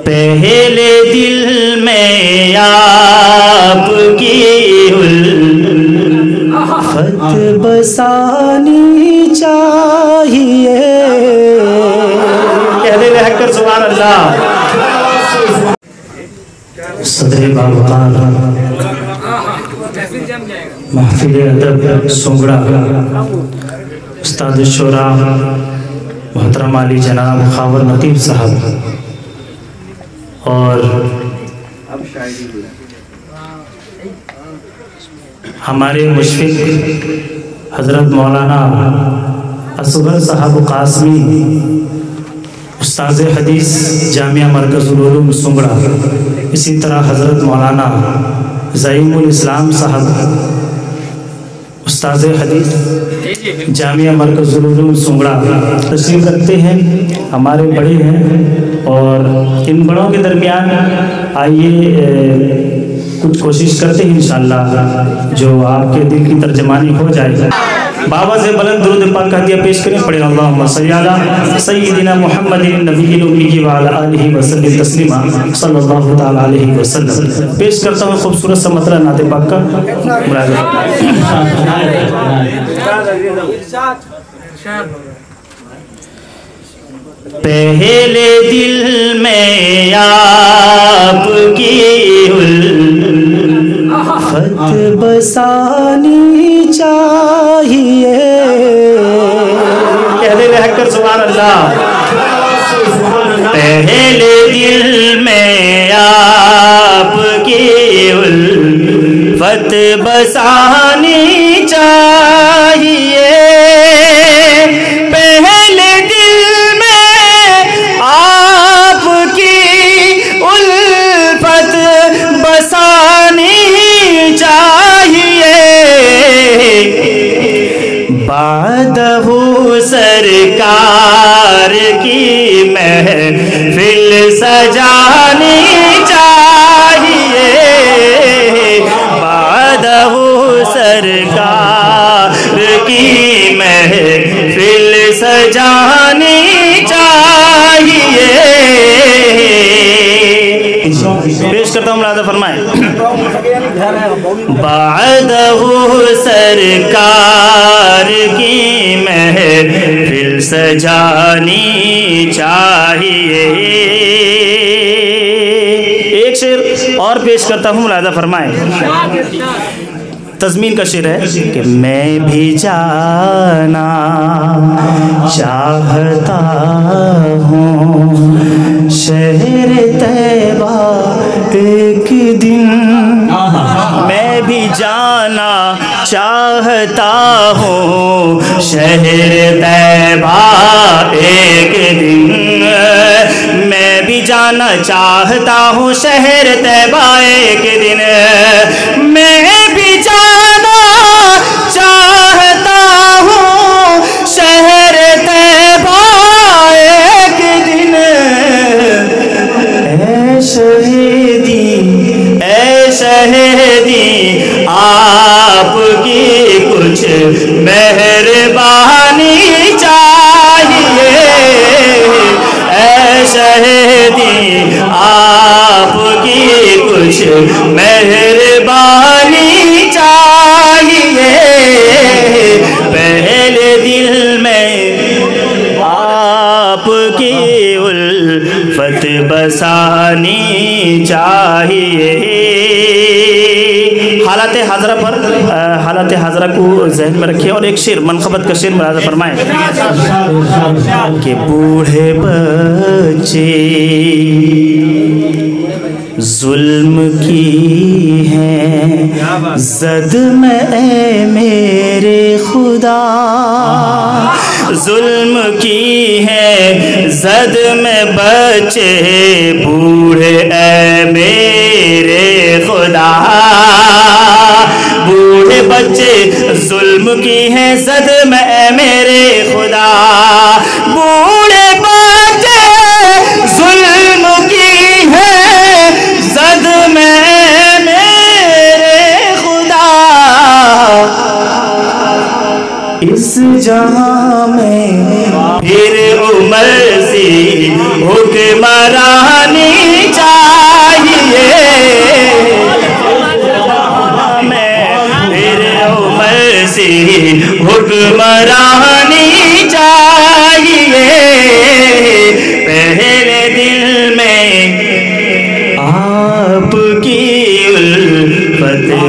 پہلے دل میں آپ کی الفت بسانی چاہیے. کہہ دے رہ کر سبحان اللہ. صدر باوقار محفل ادب سنگڑا استاد الشورا محترم علی جناب خاور نقیب صاحب اور ہمارے مشفق حضرت مولانا اصغر صاحب قاسمی استاذ حدیث جامعہ مرکز العلوم سنگڑا، اسی طرح حضرت مولانا زعیم الاسلام صاحب استاذ حدیث جامعہ مرکز العلوم سنگڑا تشریف رکھتے ہیں، ہمارے بڑے ہیں، اور ان بڑوں کے درمیان آئیے کچھ کوشش کرتے ہیں انشاءاللہ جو آپ کے دل کی ترجمانی ہو جائے. بابا سے بلند درود پاک کا ہدیہ پیش کریں. پڑھیں اللہم صلی علی سیدنا محمد النبی الامی وعلی آلہ وسلم تسلیما صلی اللہ تعالی علیہ وسلم. پیش کرتا ہوں خوبصورت سا مطلع نعت پاک کا. پہلے دل میں آپ کی الفت بسانی چاہیے. کہہ دے رہ کر سبحان اللہ. پہلے دل میں آپ کی الفت بسانی چاہیے. پہلے دل میں آپ کی الفت بسانی چاہیے. بعدہ سرکار کی محفل سجانی چاہیے. بعدہ سرکار کی محفل سجانی چاہیے. پیش کرتا ہوں ملاحظہ فرمائیں. بعدہ سرکار کی محفل سجانی چاہیے. ایک شعر اور پیش کرتا ہوں ملاحظہ فرمائیں. تضمین کا شعر ہے کہ میں بھی جانا چاہتا ہوں شہر طیبہ ایک دن. میں بھی جانا چاہتا ہوں شہر طیبہ ایک دن. میں بھی جانا چاہتا ہوں شہر طیبہ ایک دن. میں بھی جانا چاہتا ہوں شہر طیبہ ایک دن. اے شہیدی اے شہیدی آپ کی کچھ مہربانی چاہیے. اے شہیدی آپ کی کچھ مہربانی چاہیے. پہلے دل میں آپ کی الفت بسانی چاہیے. حالات حاضرہ پر حالات حاضرہ کو ذہن میں رکھیں اور ایک شعر منقبت کا شعر ملاحظہ فرمائیں کہ بوڑھے بچے ظلم کی ہیں زد میں اے میرے خدا. ظلم کی ہیں زد میں بچے بوڑھے اے میرے خدا. بوڑھے بچے ظلم کی ہیں زد میں اے میرے خدا. بوڑھے بچے ظلم کی ہیں زد میں میرے خدا. اس جہاں میں پھر عمر سی حکمرانی